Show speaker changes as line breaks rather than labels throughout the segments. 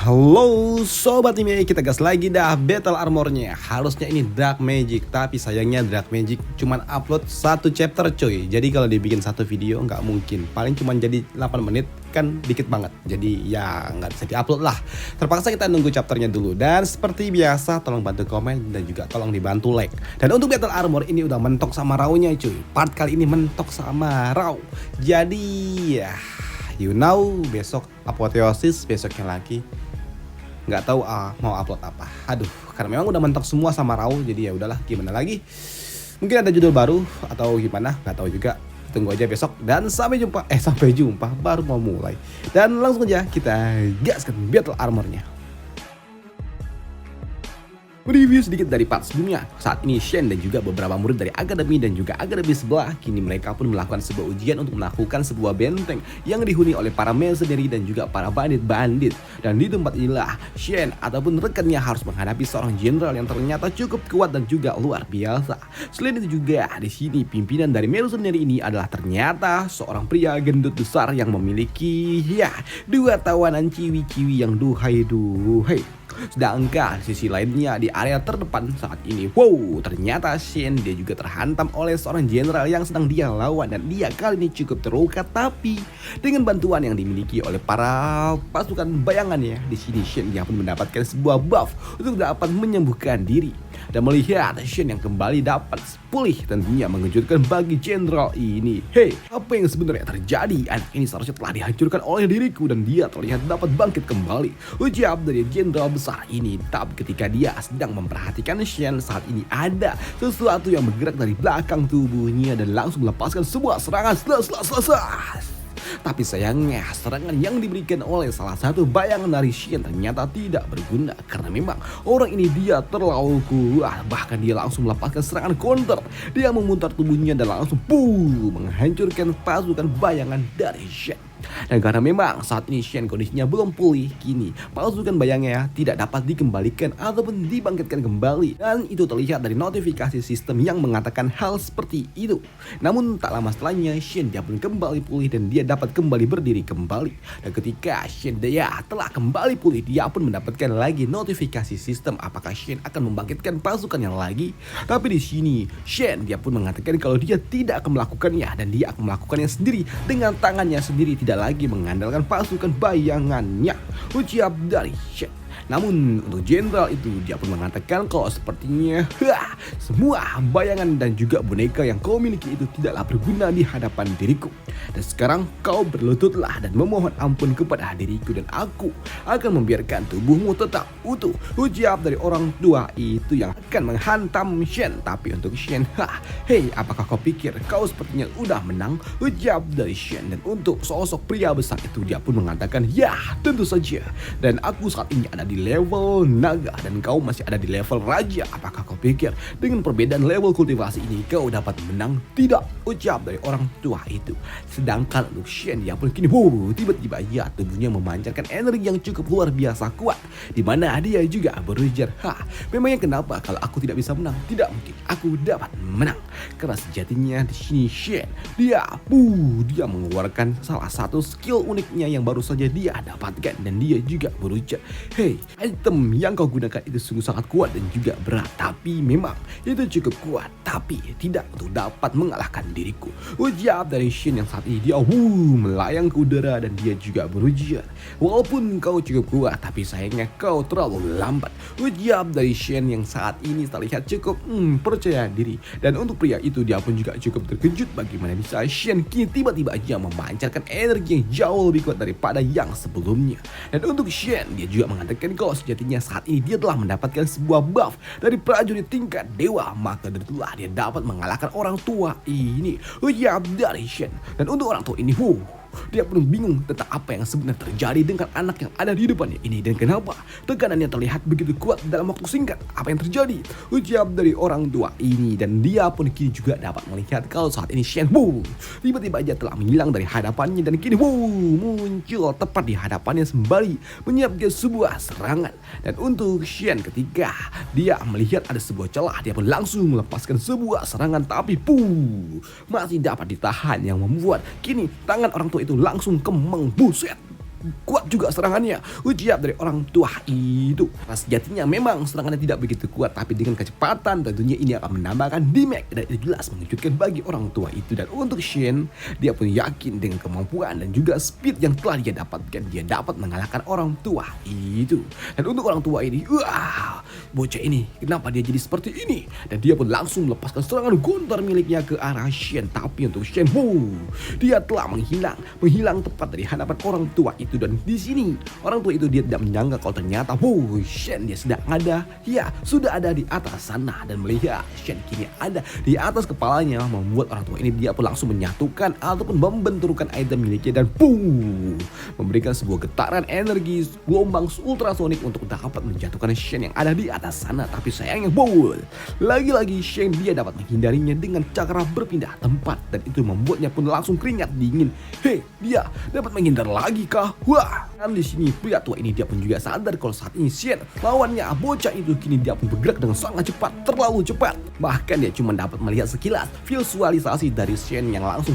Halo Sobat Ime, kita gas lagi dah Battle Armornya. Harusnya ini Dark Magic, tapi sayangnya Dark Magic cuman upload satu chapter coy. Jadi kalau dibikin satu video nggak mungkin, paling cuman jadi 8 menit, kan dikit banget. Jadi ya nggak bisa diupload lah. Terpaksa kita nunggu chapternya dulu. Dan seperti biasa tolong bantu komen dan juga tolong dibantu like. Dan untuk Battle Armor ini udah mentok sama raw-nya cuy. Part kali ini mentok sama raw. Jadi ya you know, besok apoteosis, besoknya lagi nggak tahu mau upload apa. Aduh, karena memang udah mentok semua sama raw, jadi ya udahlah, gimana lagi. Mungkin ada judul baru atau gimana, nggak tahu juga. Tunggu aja besok dan sampai jumpa baru mau mulai. Dan langsung aja kita gaskan Battle Armornya. Review sedikit dari part sebelumnya. Saat ini Shen dan juga beberapa murid dari akademi dan juga akademi sebelah, kini mereka pun melakukan sebuah ujian untuk melakukan sebuah benteng yang dihuni oleh para mercenary dan juga para bandit-bandit. Dan di tempat inilah Shen ataupun rekannya harus menghadapi seorang jenderal yang ternyata cukup kuat dan juga luar biasa. Selain itu juga di sini pimpinan dari mercenary ini adalah ternyata seorang pria gendut besar yang memiliki dua tawanan ciwi-ciwi yang duhai. Sedangkan sisi lainnya di area terdepan saat ini, ternyata Shen dia juga terhantam oleh seorang jenderal yang sedang dia lawan, dan dia kali ini cukup terluka, tapi dengan bantuan yang dimiliki oleh para pasukan bayangannya, di sini Shen dia pun mendapatkan sebuah buff untuk dapat menyembuhkan diri. Dan melihat Shen yang kembali dapat pulih, tentunya mengejutkan bagi jenderal ini. Apa yang sebenarnya terjadi? Anak ini seharusnya telah dihancurkan oleh diriku dan dia terlihat dapat bangkit kembali, ujar dari jenderal besar ini. Tapi ketika dia sedang memperhatikan Shen, saat ini ada sesuatu yang bergerak dari belakang tubuhnya dan langsung melepaskan sebuah serangan. Tapi sayangnya serangan yang diberikan oleh salah satu bayangan dari Shen ternyata tidak berguna, karena memang orang ini dia terlalu kuat. Bahkan dia langsung melepaskan serangan counter. Dia memutar tubuhnya dan langsung menghancurkan pasukan bayangan dari Shen. Dan karena memang saat ini Shen kondisinya belum pulih, kini pasukan bayangnya tidak dapat dikembalikan ataupun dibangkitkan kembali. Dan itu terlihat dari notifikasi sistem yang mengatakan hal seperti itu. Namun tak lama setelahnya Shen dia pun kembali pulih dan dia dapat kembali berdiri kembali. Dan ketika Shen dia telah kembali pulih, dia pun mendapatkan lagi notifikasi sistem apakah Shen akan membangkitkan pasukannya lagi. Tapi di sini Shen dia pun mengatakan kalau dia tidak akan melakukannya dan dia akan melakukannya sendiri dengan tangannya sendiri, tidak lagi mengandalkan pasukan bayangannya, ucap dari Shen. Namun untuk jenderal itu dia pun mengatakan kalau sepertinya semua bayangan dan juga boneka yang kau miliki itu tidaklah berguna di hadapan diriku. Dan sekarang kau berlututlah dan memohon ampun kepada diriku dan aku akan membiarkan tubuhmu tetap utuh, ucap dari orang tua itu yang akan menghantam Shen. Tapi untuk Shen, apakah kau pikir kau sepertinya udah menang, ucap dari Shen. Dan untuk sosok pria besar itu dia pun mengatakan ya tentu saja, dan aku saat ini ada di level naga dan kau masih ada di level raja. Apakah kau pikir dengan perbedaan level kultivasi ini kau dapat menang? Tidak, ucap dari orang tua itu. Sedangkan untuk Shen dia pun kini tiba-tiba tubuhnya memancarkan energi yang cukup luar biasa kuat, dimana dia juga berujar, memangnya kenapa kalau aku tidak bisa menang? Tidak mungkin aku dapat menang, karena sejatinya di sini Shen dia mengeluarkan salah satu skill uniknya yang baru saja dia dapatkan, dan dia juga berujar, item yang kau gunakan itu sungguh sangat kuat dan juga berat, tapi memang itu cukup kuat, tapi tidak untuk dapat mengalahkan diriku, ujar dari Shen yang saat ini dia melayang ke udara. Dan dia juga berujar, walaupun kau cukup kuat tapi sayangnya kau terlalu lambat, ujar dari Shen yang saat ini terlihat cukup percaya diri. Dan untuk pria itu dia pun juga cukup terkejut bagaimana bisa Shen kini tiba-tiba aja memancarkan energi yang jauh lebih kuat daripada yang sebelumnya. Dan untuk Shen dia juga mengatakan kalau sejatinya saat ini dia telah mendapatkan sebuah buff dari prajurit tingkat dewa, maka dari itulah dia dapat mengalahkan orang tua ini, ujar dari Shen. Dan untuk orang tua ini dia pun bingung tentang apa yang sebenarnya terjadi dengan anak yang ada di depannya ini, dan kenapa tekanannya terlihat begitu kuat dalam waktu singkat. Apa yang terjadi, ucap dari orang tua ini. Dan dia pun kini juga dapat melihat kalau saat ini Shen tiba-tiba aja telah menghilang dari hadapannya, dan kini muncul tepat di hadapannya sembari menyiapkan sebuah serangan. Dan untuk Shen ketika dia melihat ada sebuah celah, dia pun langsung melepaskan sebuah serangan, tapi masih dapat ditahan, yang membuat kini tangan orang tua itu langsung kemeng, buset. kuat juga serangannya. Ujar dari orang tua itu. Nah, sejatinya memang serangannya tidak begitu kuat, tapi dengan kecepatan tentunya ini akan menambahkan damage dan itu jelas mengejutkan bagi orang tua itu. Dan untuk Shen, dia pun yakin dengan kemampuan dan juga speed yang telah dia dapatkan, dia dapat mengalahkan orang tua itu. Dan untuk orang tua ini, wah, bocah ini kenapa dia jadi seperti ini? Dan dia pun langsung melepaskan serangan gontar miliknya ke arah Shen. Tapi untuk Shen, dia telah menghilang tepat dari hadapan orang tua itu. Dan di sini orang tua itu dia tidak menyangka kalau ternyata Shen dia sudah ada di atas sana. Dan melihat Shen kini ada di atas kepalanya, membuat orang tua ini dia pun langsung menyatukan ataupun membenturkan item miliknya dan memberikan sebuah getaran energi gelombang ultrasonik untuk dapat menjatuhkan Shen yang ada di atas sana. Tapi sayangnya lagi-lagi Shen dia dapat menghindarinya dengan cara berpindah tempat, dan itu membuatnya pun langsung keringat dingin. Dia dapat menghindar lagi kah? Wah, dan di sini pria tua ini dia pun juga sadar kalau saat ini Shen lawannya bocah itu kini dia pun bergerak dengan sangat cepat, terlalu cepat. Bahkan dia cuma dapat melihat sekilas visualisasi dari Shen yang langsung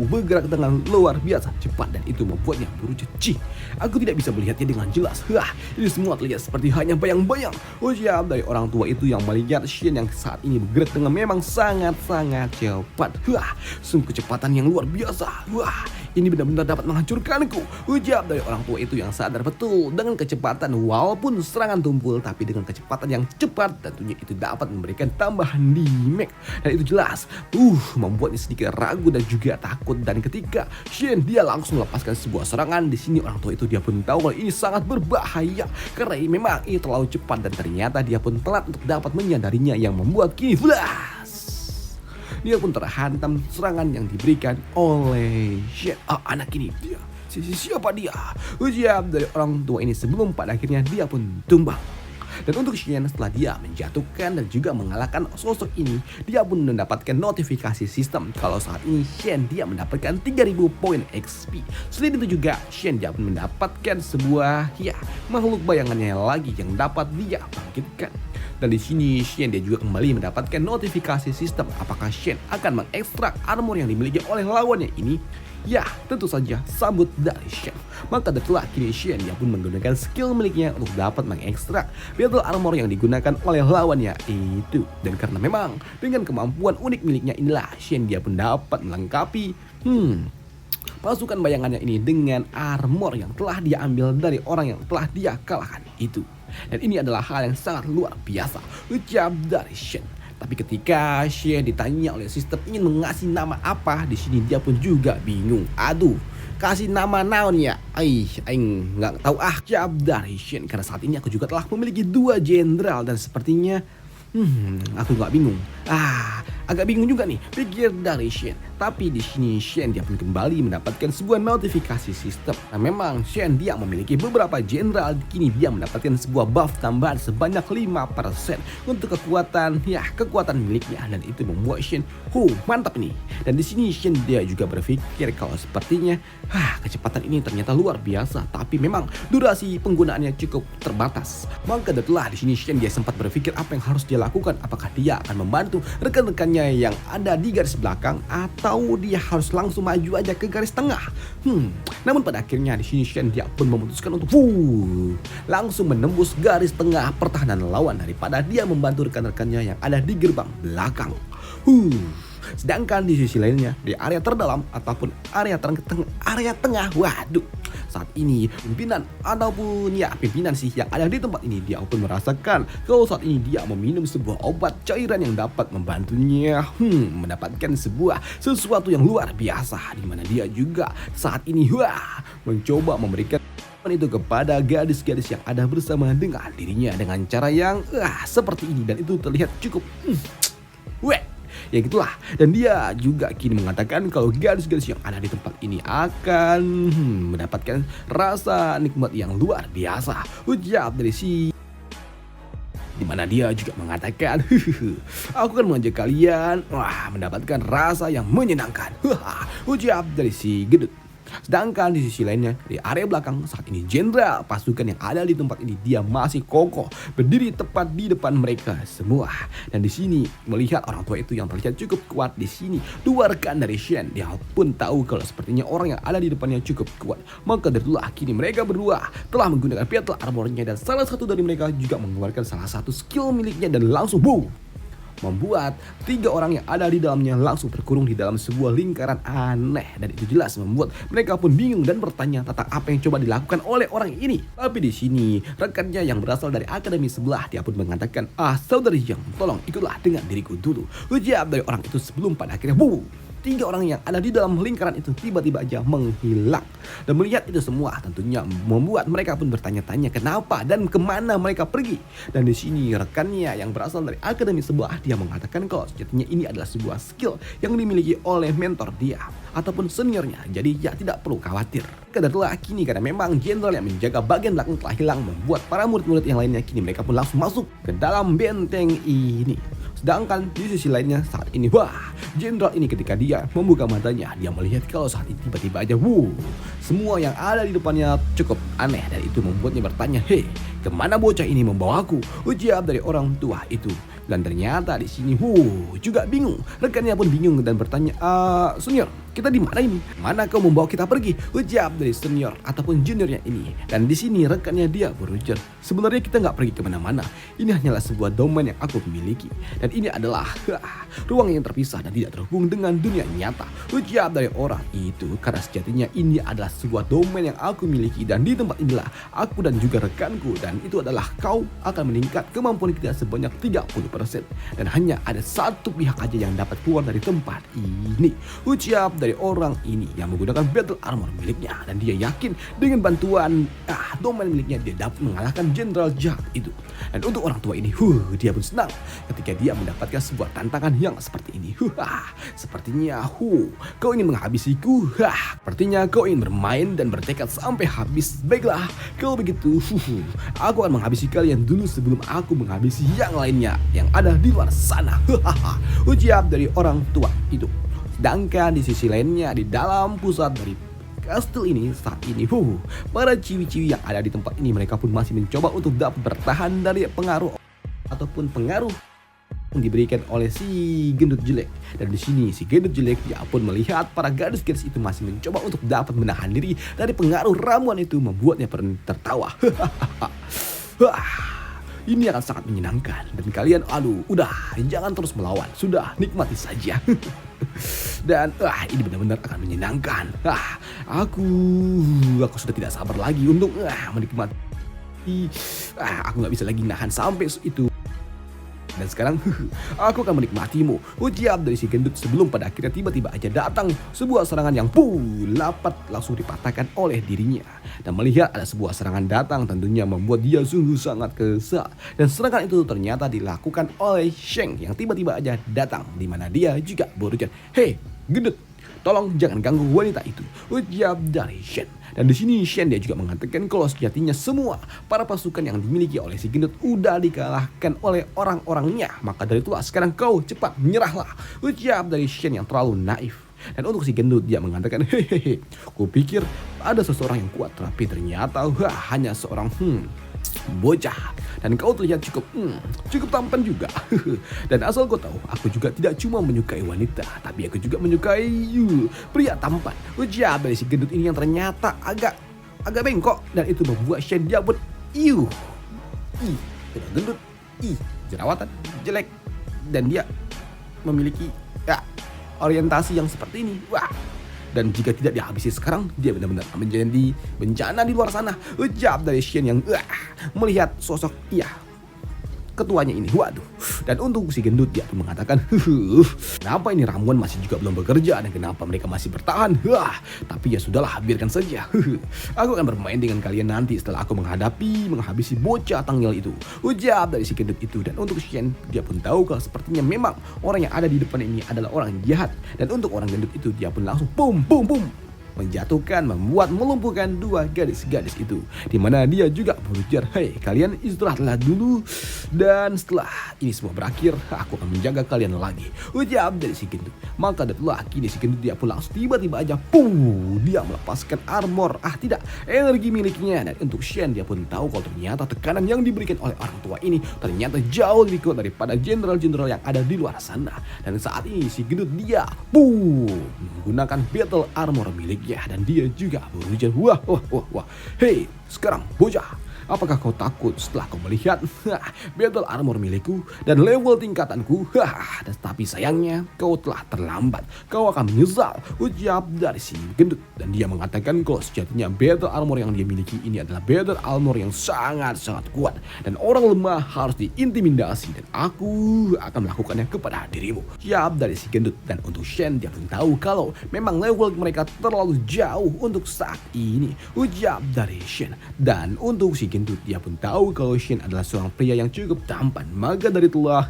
bergerak dengan luar biasa cepat, dan itu membuatnya berujar, aku tidak bisa melihatnya dengan jelas. Ini semua terlihat seperti hanya bayang-bayang. Ujar dari orang tua itu yang melihat Shen yang saat ini bergerak dengan memang sangat-sangat cepat. Sungguh kecepatan yang luar biasa. Ini benar-benar dapat menghancurkanku. Ujar dari orang tua itu yang sadar betul dengan kecepatan walaupun serangan tumpul, tapi dengan kecepatan yang cepat tentunya itu dapat memberikan tambahan damage. Dan itu jelas membuatnya sedikit ragu dan juga takut. Dan ketika Shen dia langsung melepaskan sebuah serangan, di sini orang tua itu dia pun tahu kalau ini sangat berbahaya karena memang ini terlalu cepat, dan ternyata dia pun telat untuk dapat menyadarinya yang membuat kini dia pun terhantam serangan yang diberikan oleh Shen. Anak ini dia siapa dia? Ujar dari orang tua ini sebelum pada akhirnya dia pun tumbang. Dan untuk Shen setelah dia menjatuhkan dan juga mengalahkan sosok ini, dia pun mendapatkan notifikasi sistem kalau saat ini Shen dia mendapatkan 3000 poin XP. Selain itu juga Shen dia pun mendapatkan sebuah makhluk bayangannya lagi yang dapat dia bangkitkan. Dan di sini Shen dia juga kembali mendapatkan notifikasi sistem apakah Shen akan mengekstrak armor yang dimiliki oleh lawannya ini. Tentu saja sambut dari Shen. Maka setelah kini Shen dia pun menggunakan skill miliknya untuk dapat mengekstrak battle armor yang digunakan oleh lawannya itu. Dan karena memang dengan kemampuan unik miliknya inilah Shen dia pun dapat melengkapi pasukan bayangannya ini dengan armor yang telah dia ambil dari orang yang telah dia kalahkan itu. Dan ini adalah hal yang sangat luar biasa, ucap dari Shen. Tapi ketika Shen ditanya oleh sistem ingin mengasih nama apa, di sini dia pun juga bingung. Kasih nama naon ya? Aing nggak tahu ucap dari Shen. Karena saat ini aku juga telah memiliki 2 jenderal dan sepertinya aku nggak bingung. Agak bingung juga nih, pikir dari Shen. Tapi di sini Shen dia pun kembali mendapatkan sebuah notifikasi sistem. Nah, memang Shen dia memiliki beberapa jenderal, kini dia mendapatkan sebuah buff tambahan sebanyak 5% untuk kekuatan miliknya, dan itu membuat Shen mantap nih. Dan di sini Shen dia juga berpikir kalau sepertinya kecepatan ini ternyata luar biasa, tapi memang durasi penggunaannya cukup terbatas. Maka setelah di sini Shen dia sempat berpikir apa yang harus dia lakukan, apakah dia akan membantu rekan-rekannya yang ada di garis belakang atau dia harus langsung maju aja ke garis tengah. Namun pada akhirnya di sini Shen dia pun memutuskan untuk langsung menembus garis tengah pertahanan lawan daripada dia membantu rekan-rekannya yang ada di gerbang belakang. Sedangkan di sisi lainnya di area terdalam ataupun area tengah, saat ini pimpinan sih yang ada di tempat ini dia pun merasakan kalau saat ini dia meminum sebuah obat cairan yang dapat membantunya mendapatkan sesuatu yang luar biasa, di mana dia juga saat ini mencoba memberikan itu kepada gadis-gadis yang ada bersama dengan dirinya dengan cara yang seperti ini, dan itu terlihat cukup ya gitulah. Dan dia juga kini mengatakan kalau gadis-gadis yang ada di tempat ini akan mendapatkan rasa nikmat yang luar biasa, ucap dari di mana dia juga mengatakan aku akan mengajak kalian mendapatkan rasa yang menyenangkan, ucap dari si Gedut. Sedangkan di sisi lainnya, di area belakang saat ini jenderal pasukan yang ada di tempat ini dia masih kokoh berdiri tepat di depan mereka semua. Dan di sini melihat orang tua itu yang terlihat cukup kuat di sini, dua rekan dari Shen dia pun tahu kalau sepertinya orang yang ada di depannya cukup kuat. Maka dari itulah kini mereka berdua telah menggunakan battle armornya dan salah satu dari mereka juga mengeluarkan salah satu skill miliknya dan langsung boom, membuat 3 orang yang ada di dalamnya langsung terkurung di dalam sebuah lingkaran aneh. Dan itu jelas membuat mereka pun bingung dan bertanya tentang apa yang coba dilakukan oleh orang ini. Tapi di sini rekannya yang berasal dari akademi sebelah dia pun mengatakan, saudari Yang, tolong ikutlah dengan diriku dulu, ujar dari orang itu sebelum pada akhirnya 3 orang yang ada di dalam lingkaran itu tiba-tiba aja menghilang. Dan melihat itu semua tentunya membuat mereka pun bertanya-tanya kenapa dan kemana mereka pergi. Dan di sini rekannya yang berasal dari akademi sebelah dia mengatakan kalau sejatinya ini adalah sebuah skill yang dimiliki oleh mentor dia ataupun seniornya. Jadi ya tidak perlu khawatir. Kebetulan kini karena memang jenderal yang menjaga bagian belakang telah hilang membuat para murid-murid yang lainnya kini mereka pun langsung masuk ke dalam benteng ini. Sedangkan di sisi lainnya saat ini jenderal ini ketika dia membuka matanya dia melihat kalau saat ini tiba-tiba aja semua yang ada di depannya cukup aneh dan itu membuatnya bertanya, hei, kemana bocah ini membawaku? Ujar dari orang tua itu. Dan ternyata di sini juga bingung. Rekannya pun bingung dan bertanya, senior, kita di mana ini? Mana kau membawa kita pergi? Ujar dari senior ataupun juniornya ini. Dan di sini rekannya dia berujar, sebenarnya kita nggak pergi kemana-mana. Ini hanyalah sebuah domain yang aku miliki. Dan ini adalah ruang yang terpisah dan tidak terhubung dengan dunia nyata. Ujar dari orang itu karena sejatinya ini adalah sebuah domain yang aku miliki dan di tempat inilah aku dan juga rekanku dan itu adalah kau akan meningkat kemampuan kita sebanyak 30%. Dan hanya ada satu pihak aja yang dapat keluar dari tempat ini. Ucap dari orang ini yang menggunakan battle armor miliknya dan dia yakin dengan bantuan domain miliknya dia dapat mengalahkan jenderal jahat itu. Dan untuk orang tua ini dia pun senang ketika dia mendapatkan sebuah tantangan yang seperti ini. Sepertinya kau ingin menghabisiku. Sepertinya kau ingin bermain dan bertekad sampai habis. Baiklah, kalau begitu aku akan menghabisi kalian dulu sebelum aku menghabisi yang lainnya yang ada di luar sana. Ucap dari orang tua itu. Sedangkan di sisi lainnya di dalam pusat dari kastil ini saat ini para ciwi-ciwi yang ada di tempat ini mereka pun masih mencoba untuk dapat bertahan dari pengaruh ataupun pengaruh yang diberikan oleh si gendut jelek. Dan di sini si gendut jelek dia pun melihat para gadis-gadis itu masih mencoba untuk dapat menahan diri dari pengaruh ramuan itu membuatnya tertawa. Ini akan sangat menyenangkan dan kalian udah jangan terus melawan, sudah nikmati saja. Dan ini benar-benar akan menyenangkan. Aku sudah tidak sabar lagi untuk menikmati. Aku nggak bisa lagi nahan sampai itu. Dan sekarang aku akan menikmatimu, ujar dari si gendut sebelum pada akhirnya tiba-tiba aja datang sebuah serangan yang lapat langsung dipatahkan oleh dirinya. Dan melihat ada sebuah serangan datang tentunya membuat dia sungguh sangat kesal. Dan serangan itu ternyata dilakukan oleh Sheng yang tiba-tiba aja datang di mana dia juga berujar, hei gendut, tolong jangan ganggu wanita itu, ujar dari Shen. Dan di sini Shen dia juga mengatakan kalau sejatinya semua para pasukan yang dimiliki oleh si gendut udah dikalahkan oleh orang-orangnya. Maka dari itulah sekarang kau cepat menyerahlah, ujar dari Shen yang terlalu naif. Dan untuk si gendut dia mengatakan, hehehe, kupikir ada seseorang yang kuat tapi ternyata hanya seorang bocah. Dan kau terlihat cukup tampan juga. Dan asal kau tahu, aku juga tidak cuma menyukai wanita, tapi aku juga menyukai pria tampan. Ujar dari si gendut ini yang ternyata agak bengkok. Dan itu membuat Shen dia pun gendut, jerawatan, jelek, dan dia memiliki orientasi yang seperti ini. Dan jika tidak dihabisi sekarang, dia benar-benar menjadi bencana di luar sana. Ucap dari Shen yang melihat sosok ketuanya ini. Waduh. Dan untuk si gendut dia tuh mengatakan, kenapa ini ramuan masih juga belum bekerja dan kenapa mereka masih bertahan? Tapi ya sudahlah, biarkan saja. Aku akan bermain dengan kalian nanti setelah aku menghabisi bocah tangil itu. Ujar dari si gendut itu. Dan untuk Shen dia pun tahu kalau sepertinya memang orang yang ada di depan ini adalah orang jahat. Dan untuk orang gendut itu dia pun langsung menjatuhkan, melumpuhkan 2 gadis-gadis itu, di mana dia juga berujar, "Hei, kalian istirahatlah dulu. Dan setelah ini semua berakhir, aku akan menjaga kalian lagi," ujar dari si gendut. Maka datanglah kini si gendut dia pun langsung tiba-tiba aja, dia melepaskan armor. Tidak, energi miliknya. Dan untuk Shen dia pun tahu kalau ternyata tekanan yang diberikan oleh orang tua ini ternyata jauh lebih kuat daripada jenderal-jenderal yang ada di luar sana. Dan saat ini si gendut dia menggunakan battle armor miliknya dan dia juga berujar, wah, hei sekarang bocah, apakah kau takut setelah kau melihat battle armor milikku dan level tingkatanku? Tapi sayangnya kau telah terlambat. Kau akan menyesal, ujar dari si gendut. Dan dia mengatakan kalau sejatinya battle armor yang dia miliki ini adalah battle armor yang sangat-sangat kuat. Dan orang lemah harus diintimidasi dan aku akan melakukannya kepada dirimu, ujar dari si gendut. Dan untuk Shen dia pun tahu kalau memang level mereka terlalu jauh untuk saat ini, ujar dari Shen. Dan untuk si gendut dia pun tahu kalau Shen adalah seorang pria yang cukup tampan. Maka dari itulah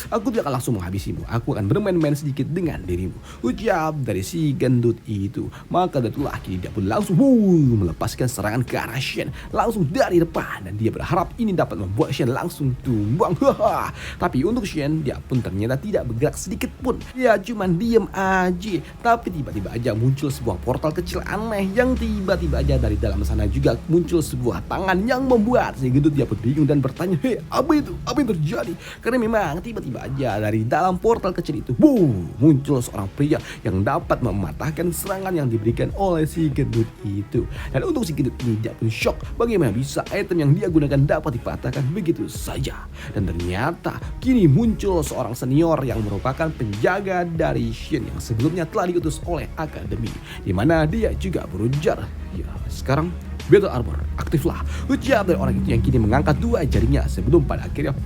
aku tidak akan langsung menghabisimu, aku akan bermain-main sedikit dengan dirimu, ujar dari si gendut itu. Maka dari itulah kini dia pun langsung melepaskan serangan ke arah Shen langsung dari depan. Dan dia berharap ini dapat membuat Shen langsung tumbang. Tapi untuk Shen dia pun ternyata tidak bergerak sedikit pun, ya cuman diem aja. Tapi tiba-tiba aja muncul sebuah portal kecil aneh yang tiba-tiba aja dari dalam sana juga muncul sebuah tangan yang membuat si gendut dia pun bingung dan bertanya, hei apa itu? Apa yang terjadi? Karena memang tiba-tiba aja dari dalam portal kecil itu muncul seorang pria yang dapat mematahkan serangan yang diberikan oleh si gendut itu. Dan untuk si gendut ini dia pun shock bagaimana bisa item yang dia gunakan dapat dipatahkan begitu saja. Dan ternyata kini muncul seorang senior yang merupakan penjaga dari Shen yang sebelumnya telah diutus oleh akademi, dimana dia juga berujar, ya sekarang battle armor aktiflah, ujar dari orang itu yang kini mengangkat dua jarinya sebelum pada akhirnya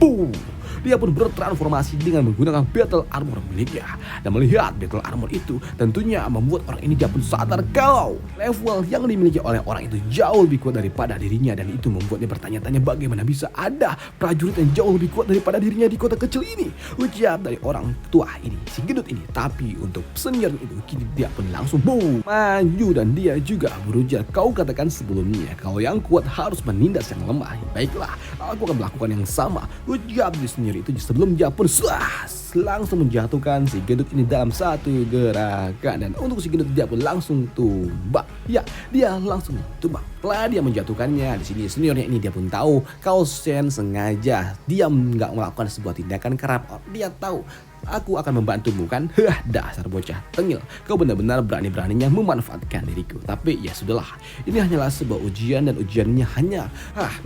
dia pun bertransformasi dengan menggunakan battle armor miliknya. Dan melihat battle armor itu tentunya membuat orang ini dia pun sadar kalau level yang dimiliki oleh orang itu jauh lebih kuat daripada dirinya. Dan itu membuatnya bertanya-tanya bagaimana bisa ada prajurit yang jauh lebih kuat daripada dirinya di kota kecil ini, ujar dari orang tua ini, si gendut ini. Tapi untuk senior itu kini dia pun langsung maju dan dia juga berujar, kau katakan sebelumnya kalau yang kuat harus menindas yang lemah. Baiklah, aku akan melakukan yang sama, ujar di senior itu sebelum dia pun langsung menjatuhkan si gendut ini dalam satu gerakan. Dan untuk si gendut dia pun langsung tumbang. Ya, dia langsung tumbang. Setelah dia menjatuhkannya, di sini seniornya ini dia pun tahu kalau Shen sengaja dia nggak melakukan sebuah tindakan karena dia tahu aku akan membantumu kan? Dasar bocah tengil, kau benar-benar berani-beraninya memanfaatkan diriku. Tapi ya sudahlah, ini hanyalah sebuah ujian dan ujiannya hanya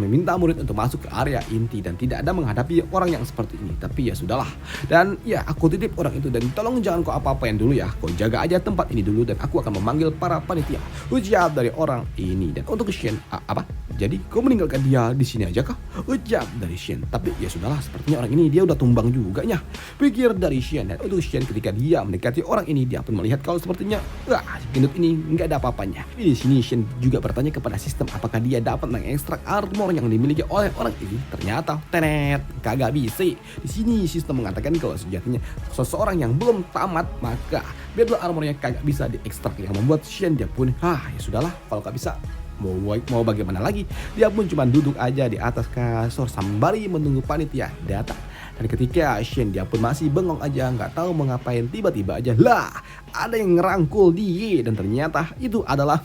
meminta murid untuk masuk ke area inti dan tidak ada menghadapi orang yang seperti ini. Tapi ya sudahlah, dan ya aku titip orang itu dan tolong jangan kau apa-apain dulu ya, kau jaga aja tempat ini dulu dan aku akan memanggil para panitia, ujar dari orang ini. Dan untuk Shen, apa? Jadi kau meninggalkan dia di sini aja kah? Ujar dari Shen. Tapi ya sudahlah, sepertinya orang ini dia udah tumbang juga nya, pikir dari Shen. Dan untuk Shen ketika dia mendekati orang ini dia pun melihat kalau sepertinya gendut ini nggak ada apa-apanya. Di sini Shen juga bertanya kepada sistem apakah dia dapat mengekstrak armor yang dimiliki oleh orang ini. Ternyata kagak bisa. Di sini sistem mengatakan kalau sejatinya seseorang yang belum tamat maka battle armornya kagak bisa diekstrak, yang membuat Shen dia pun ya sudahlah, kalau gak bisa mau bagaimana lagi. Dia pun cuma duduk aja di atas kasur sembari menunggu panitia datang. Dan ketika Shen dia pun masih bengong aja nggak tahu mau ngapain, tiba-tiba aja ada yang ngerangkul dia. Dan ternyata itu adalah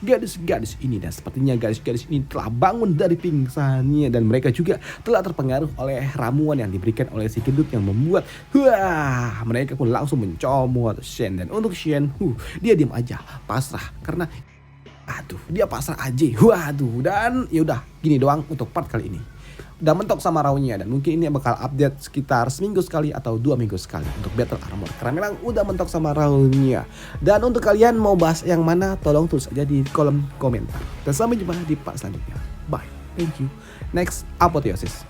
gadis-gadis ini. Dan sepertinya gadis-gadis ini telah bangun dari pingsannya dan mereka juga telah terpengaruh oleh ramuan yang diberikan oleh si gendut yang membuat mereka pun langsung mencomot Shen. Dan untuk Shen dia diam aja pasrah karena dia pasrah aja. Dan yaudah gini doang untuk part kali ini. Udah mentok sama raw-nya dan mungkin ini bakal update sekitar seminggu sekali atau 2 minggu sekali untuk battle armor karena memang udah mentok sama raw-nya. Dan untuk kalian mau bahas yang mana tolong tulis aja di kolom komentar. Dan sampai jumpa di part selanjutnya. Bye. Thank you. Next apoteosis.